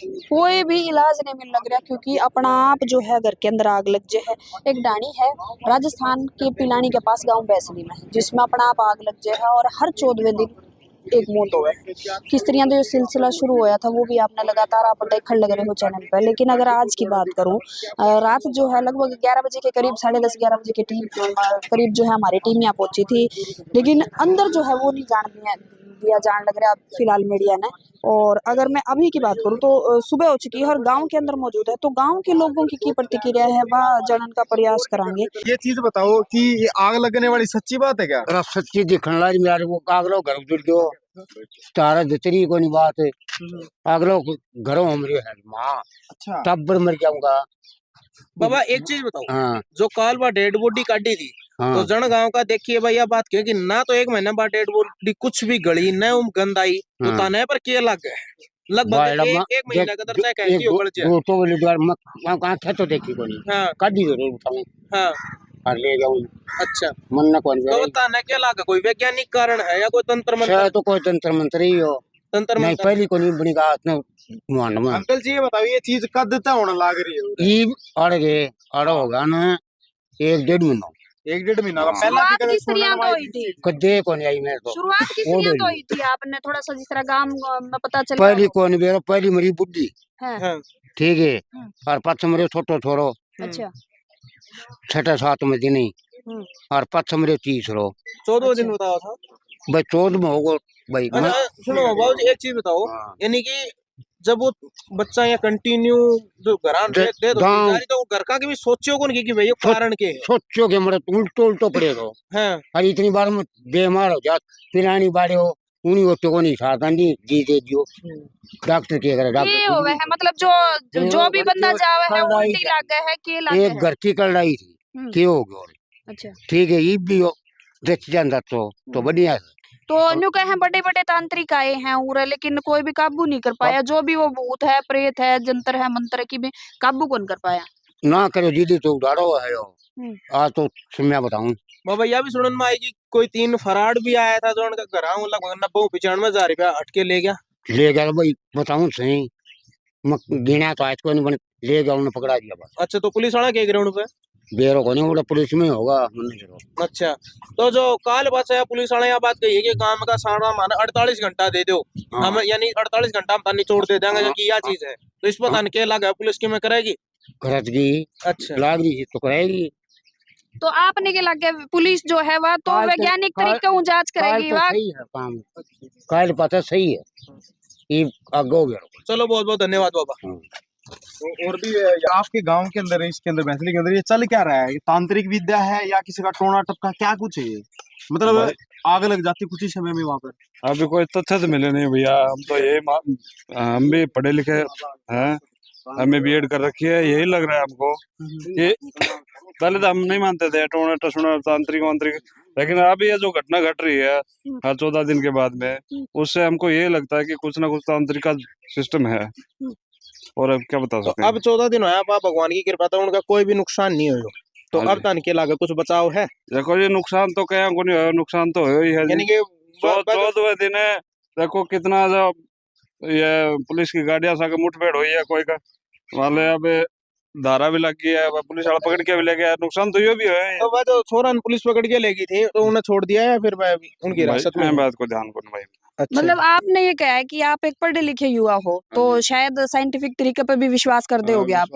कोई भी इलाज नहीं मिल लग रहा, क्योंकि अपना आप जो है घर के अंदर आग लग जाए है। एक डाणी है राजस्थान के पिलानी के पास गांव बैसली में, जिसमें अपना आप आग लग जाए है और हर 14वें दिन एक मौत हो है। किस तरह का जो सिलसिला शुरू होया था वो भी आपने लगातार आप देखने लग रहे हो चैनल पर। लेकिन अगर आज की बात करूं, रात जो है लगभग 11 बजे के करीब, 10:30 11 बजे के टीम करीब जो है हमारी टीम यहाँ पहुंची थी। लेकिन अंदर जो है वो नहीं दिया जान लग रहा फिलहाल मीडिया ने। और अगर मैं अभी की बात करूं तो सुबह हो चुकी है और गांव के अंदर मौजूद है, तो गांव के लोगों की प्रतिक्रिया है वह जानने का प्रयास करांगे। ये चीज बताओ कि ये आग लगने वाली सच्ची बात है क्या? अरे सच्ची दिखने लगी मेरे को। अगलो घर जुड़ गयो तारा जतरी को नहीं बात है। अगलो घरों हमरे है मां। अच्छा तब मर जाऊंगा बाबा। एक चीज बताओ, हाँ जो काल बा डेड बॉडी काटी थी हाँ तो जन गांव का देखिए भैया बात क्यों कि ना तो एक महीना बाद डेड बॉडी कुछ भी गली न गंद आई तो हाँ। ताने पर के लग गए लगभग एक महीना का दर्जा कहती हो गल दो तो बोले द्वार मक आंखें तो देखी को नहीं। हाँ काटी जरूर उठाऊं हाँ और ले जाऊं। अच्छा, मन न कौन तो जाए ताने के लग कोई वैज्ञानिक कारण है या कोई तंत्र मंत्र? शायद तो कोई तंत्र मंत्र ही हो। तंत्र नहीं मंत्र पहली को नहीं बनी बात न मान मन अंकल जी ये बताओ ये चीज कब तक होने लग रही है? ई अड़ गए अड़ होगा ना 1 डेढ़ महीना। 1 डेढ़ महीना का पहला शुरुआत भी कभी किस तरह सुनने तो में हुई थी? कदे को नहीं आई मेरे को। शुरुआत किस वो तरह तो डोली। हुई थी? आपने थोड़ा सा जिस तरह गांव में पता चला पहली कौन बेरो पहली मरी बुढ़ी है। हाँ ठीक है और पच मरे छोटो छोरो अच्छा। 6-7 में दिन और पच मरे 30 रो 14 दिन बताया था। भाई 14 में होगो भाई अच्छा सुनो बाबू जी, एक चीज बताओ, हाँ। यानी कि जब वो बच्चा या कंटिन्यू जो घरान दे- दे दो गाँव- जारी तो घर का भी सोचियो कौन कि भाई ये कारण के है? सोचो के मरे उल्टो उल्टो पड़े रहो। हाँ और इतनी बार में बीमार हो जात पिलानी बाड़े हो उन्हीं होते को नहीं साधन दी जी दे दियो डॉक्टर के करे ये हो गए है मतलब जो भी बंदा जावे है उल्टी लग गए है के लग गए एक है। घर की कलड़ाई थी के हो गयो अच्छा। ठीक है ये भी हो देख जाता तो बढ़िया है। तो न्यू कहे बड़े बड़े तांत्रिक आए हैं उरे, लेकिन कोई भी काबू नहीं कर पाया। जो भी वो भूत है प्रेत है जंतर है मंत्र की भी काबू कौन कर पाया। ना करो दीदी तो उड़ाड़ो है यो। आज तो मैं बताऊं बाबा यह भी सुनने में आई कि कोई 3 फराड भी आया था जो उनका घर लगभग 90-95 हजार रुपया ले गया। ले गया भाई बताऊं सही गिना तो आज को नहीं बन ले गया उन्होंने पकड़ा दिया बस। अच्छा, तो पुलिस वाला क्या ग्राउंड पे? बेरो को नहीं उड़ा पुलिस में होगा। अच्छा, तो जो काल बस है पुलिस वाले यहाँ बात कही है कि काम का सारा मान 48 घंटा दे दो हम, यानी 48 घंटा हम निचोड़ दे देंगे जो कि यह चीज है। तो इस पर तान के लगा पुलिस की में करेगी करतगी अच्छा लाग रही तो करेगी। तो आपने के लगे पुलिस जो है वह तो वैज्ञानिक तरीके से जांच करेगी। तो सही है काम काल पता सही है ये आगो गया। चलो बहुत बहुत धन्यवाद बाबा। और भी आपके गांव के अंदर इसके अंदर भैंसली के अंदर ये चल क्या रहा है? ये तांत्रिक विद्या है या किसी का टोना टपका क्या कुछ है ये? मतलब आग लग जाती कुछ ही समय में वहां पर। अभी कोई तथ्य तो मिले नहीं भैया। हम तो ये हम भी पढ़े लिखे हैं, हमें बीएड कर रखी है, यही लग रहा है हमको। ये पहले तो हम नहीं मानते थे टोना टसुना तांत्रिक वांत्रिक, लेकिन अब ये जो घटना घट रही है हर 14 दिन के बाद में उससे हमको ये लगता है कि कुछ ना कुछ तांत्रिक का सिस्टम है। और अब क्या बता सकते हैं। अब 14 दिन हुआ भगवान की कृपा तो उनका कोई भी नुकसान नहीं हुआ। तो अब तान के लागे कुछ बचाव है? देखो ये नुकसान तो क्या को नहीं हो, नुकसान तो हो ही है। यानी कि 14वें दिन है देखो कितना जो ये पुलिस की गाड़ियां सा मुठभेड़ हुई है कोई का वाले अब धारा भी लग गई है, अब पुलिस वाला पकड़ के भी ले गया। नुकसान तो ये भी है। तो वह जो छोरा पुलिस पकड़ के लेगी थी तो उन्हें छोड़ दिया है फिर वह उनकी हिरासत में? बात को ध्यान करो भाई। अच्छा। मतलब आपने ये कहा है कि आप एक पढ़े लिखे युवा हो तो शायद साइंटिफिक तरीके पर भी विश्वास करते होगे आप।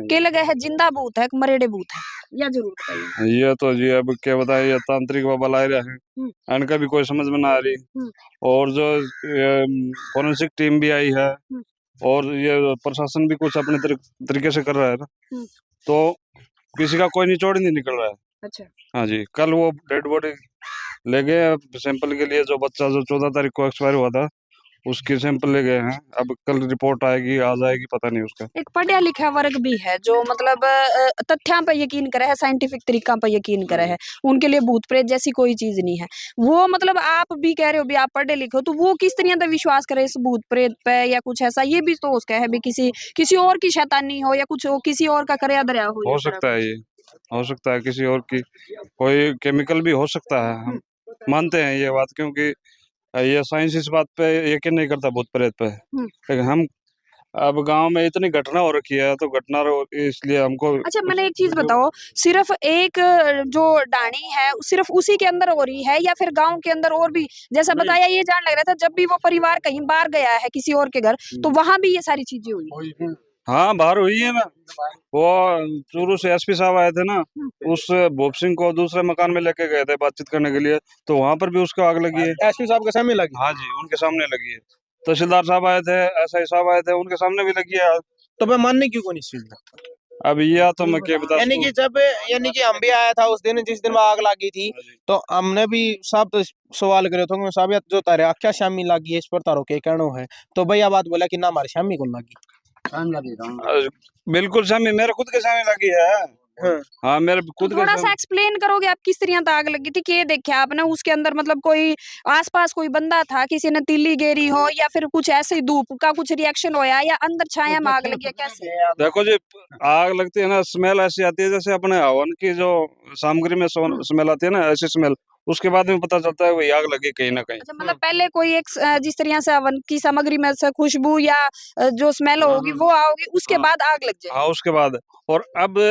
के लगे है जिंदा भूत है मरेड़े भूत है या जरूर बताइए। ये तो जी अब क्या बताए ये तांत्रिक बाबा ला रहे हैं इनका भी कोई समझ में ना आ रही। और जो फोरेंसिक टीम भी आई है और ये प्रशासन भी कुछ अपने तरीके से कर रहा है ना, तो किसी का कोई निचोड़ नहीं निकल रहा है। अच्छा। हाँ जी, कल वो डेड बॉडी ले गए सैंपल के लिए, जो बच्चा जो 14 तारीख को एक्सपायर हुआ था उसकी सैंपल ले गए हैं। अब कल रिपोर्ट आएगी आ जाएगी पता नहीं उसका। एक पढ़ा लिखा वर्ग भी है जो मतलब तथ्यों पर यकीन करे है, साइंटिफिक तरीका पर यकीन करे है। उनके लिए भूत प्रेत जैसी कोई चीज नहीं है। वो मतलब आप भी कह रहे हो भी आप पढ़े लिखे हो तो वो किस तरह का विश्वास करे इस भूत प्रेत पे या कुछ ऐसा, ये भी तो उसका है भी किसी और की शैतानी हो या कुछ हो, किसी और का करे दरिया हो सकता है, ये हो सकता है किसी और की कोई केमिकल भी हो सकता है। हम मानते हैं ये बात क्योंकि ये साइंस इस बात पे यकीन नहीं करता भूत प्रेत पे, लेकिन हम अब गांव में इतनी घटना हो रखी है तो घटना इसलिए हमको। अच्छा मैंने एक चीज बताओ, सिर्फ एक जो डाणी है सिर्फ उसी के अंदर हो रही है या फिर गांव के अंदर और भी, जैसा बताया ये जान लग रहा था जब भी वो परिवार कहीं बाहर गया है किसी और के घर तो वहां भी ये सारी चीजें हुई? हाँ बाहर हुई है ना, वो चूरू से एसपी साहब आए थे ना, उस भूप सिंह को दूसरे मकान में लेके गए थे बातचीत करने के लिए, तो वहां पर भी उसको आग लगी है। एसपी साहब के सामने लगी? हाँ जी, उनके सामने लगी है। तहसीलदार साहब आए थे, एसआई साहब आए थे, उनके सामने भी लगी है आग। तो मैं मानने क्यों को नहीं इस चीज का? अब ये तो मैं क्या बता यानी कि जब यानी कि हम भी आया था उस दिन जिस दिन वहाँ आग लगी थी, तो हमने भी सब तो सवाल करे थे साहब जो तारे आख्या शामी लगी है इस पर तारो के कहनो है, तो भैया बात बोला कि ना हमारे शामी को लगी। बिल्कुल सामने, मेरे खुद के सामने लगी है। हाँ मेरे खुद थोड़ा सा एक्सप्लेन करोगे आप किस तरह आग लगी थी, क्या देखा आपने उसके अंदर? मतलब कोई आसपास कोई बंदा था, किसी ने तीली गेरी हो या फिर कुछ ऐसे ही धूप का कुछ रिएक्शन होया या अंदर छाया में आग लगी है, कैसे? देखो जी, आग लगती है ना, स्मेल ऐसी आती है जैसे अपने हवन की जो सामग्री में स्मेल आती है ना, ऐसी स्मेल, उसके बाद में पता चलता है वही आग लगी कहीं ना कहीं। अच्छा मतलब पहले कोई एक जिस तरह से हवन की सामग्री में से खुशबू या जो स्मेल होगी वो आओगी, उसके बाद आग लग जाए? हाँ उसके बाद, और अब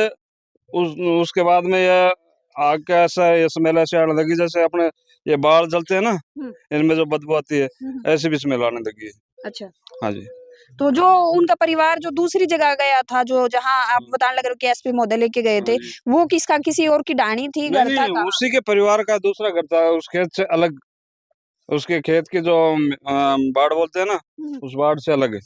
उसके बाद में ये आग का ऐसा ये स्मेल ऐसे आने लगी जैसे अपने ये बाल जलते हैं ना, इनमें जो बदबू आती है ऐसी भी स्मेल आने लगी है। अच्छा हाँ जी। तो जो उनका परिवार जो दूसरी जगह गया था, जो जहां आप बताने लग रहे हो कि एसपी महोदय लेके गए थे, वो किसका, किसी और की डाणी थी, घर था कहाँ? उसी के परिवार का दूसरा घर था, उस खेत से अलग, उसके खेत की जो बाड़ बोलते हैं ना, उस बाड़ से अलग है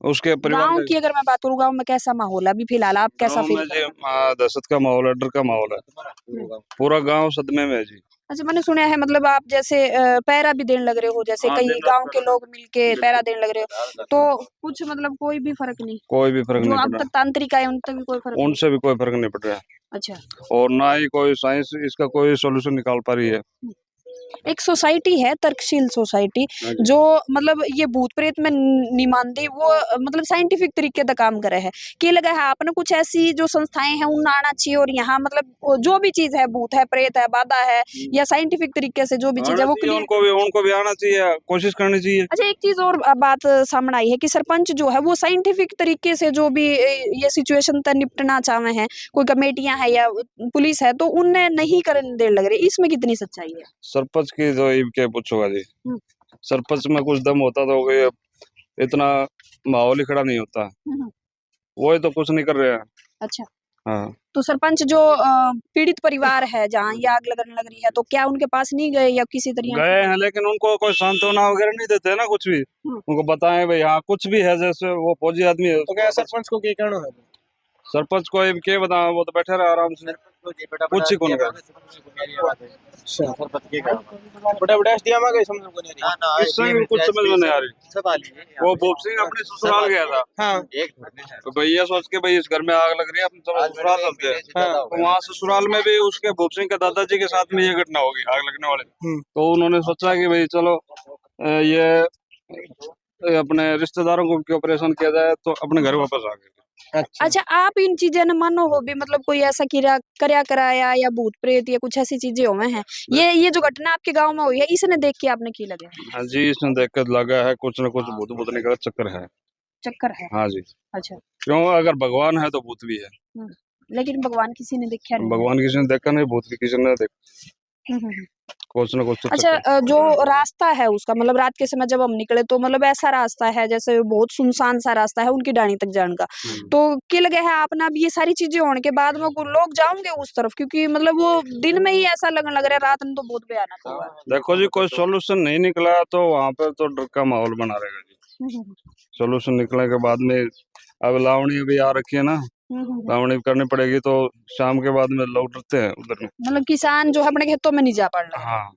उसके परिवार गांव की अगर मैं बात करूँ, गांव में कैसा माहौल है अभी फिलहाल, आप कैसा फील कर रहे हो? दहशत का माहौल है, डर का माहौल है, पूरा गांव सदमे में है जी। अच्छा मैंने सुना है मतलब आप जैसे पहरा भी देने लग रहे हो, जैसे हाँ, कई दिन रात गांव के पहरा। लोग मिलके पहरा देने लग रहे हो, तो कुछ मतलब कोई भी फर्क नहीं? कोई भी फर्क जो नहीं अब पड़ तक तांत्रिक आए उन तक भी कोई फर्क रहा, नहीं? उनसे भी कोई फर्क नहीं पड़ रहा है, अच्छा और ना ही कोई साइंस इसका कोई सॉल्यूशन निकाल पा रही है। एक सोसाइटी है तर्कशील सोसाइटी, जो मतलब ये भूत प्रेत में नहीं मानती, वो मतलब साइंटिफिक तरीके से काम करे है। क्या लगा है आपने कुछ ऐसी जो संस्थाएं हैं उन आना चाहिए और यहाँ मतलब जो भी चीज है, भूत है, प्रेत है, बाधा है या साइंटिफिक तरीके से जो भी चीज है वो क्लियर? उनको भी आना चाहिए, कोशिश करनी चाहिए। अच्छा एक चीज और बात सामने आई है कि सरपंच जो है वो साइंटिफिक तरीके से जो भी ये सिचुएशन तक निपटना चाहे हैं, कोई कमेटियां है या पुलिस है, तो उनने नहीं करने देर लग रही, इसमें कितनी सच्चाई है? सरपंच की तो ये क्या पूछोगा जी, सरपंच में कुछ दम होता तो ये इतना माहौल ही खड़ा नहीं होता, वो तो कुछ नहीं कर रहे हैं। अच्छा हाँ तो सरपंच जो पीड़ित परिवार है जहाँ ये आग लगने लग रही है, तो क्या उनके पास नहीं गए या किसी तरह? गए हैं, लेकिन उनको कोई सांत्वना वगैरह नहीं देते है ना, कुछ भी उनको बताएं भाई हाँ कुछ भी है, जैसे वो फौजी आदमी है, तो क्या सरपंच को क्या कहना है? सरपंच को क्या बता, वो तो बैठे रहे आराम से, कुछ ही कौन कर। बड़ा बड़ा एसडीएम आ गए, समझ में नहीं आ रही। इससे भी कुछ समझ में नहीं आ रही। वो भूप सिंह अपने ससुराल गया था, हाँ तो भैया सोच के भाई इस घर में आग लग रही है, अपन चलो ससुराल चलते हैं। तो वहाँ ससुराल में भी उसके भूप सिंह के दादाजी के साथ में ये घटना होगी आग लगने वाले, तो उन्होंने सोचा कि भाई चलो ये अपने रिश्तेदारों को ऑपरेशन किया जाए, तो अपने घर वापस आ गए। अच्छा आप इन चीजें न मानो हो भी, मतलब कोई ऐसा कर्या कराया या भूत प्रेत या कुछ ऐसी चीजें हुए हैं, ये जो घटना आपके गांव में हुई है इसने देख के आपने की लगे? हाँ जी, इसने देख कर लगा है कुछ न कुछ भूत भूतने का चक्कर है। चक्कर है? हाँ जी। अच्छा क्यों, अगर भगवान है तो भूत भी है। लेकिन भगवान किसी ने देखा नहीं? भगवान किसी ने देखा नहीं, भूत भी किसी ने देखा, कुछ न कुछ तो अच्छा जो रास्ता है उसका, मतलब रात के समय जब हम निकले तो मतलब ऐसा रास्ता है जैसे बहुत सुनसान सा रास्ता है उनकी डाणी तक जाने का, तो क्या लगे है आपने अब ये सारी चीजें होने के बाद में लोग जाओगे उस तरफ? क्योंकि मतलब वो दिन में ही ऐसा लगने लग रहा है, रात में तो बहुत भयानक होगा। देखो जी, कोई सोल्यूशन नहीं निकला तो वहाँ पे तो डर का माहौल बना रहेगा जी। सोल्यूशन निकलने के बाद में अब लावणी भी आ रखी है ना, लावणी करनी पड़ेगी, तो शाम के बाद में लोग डरते हैं उधर में। मतलब किसान जो है अपने खेतों में नहीं जा पा रहा। हाँ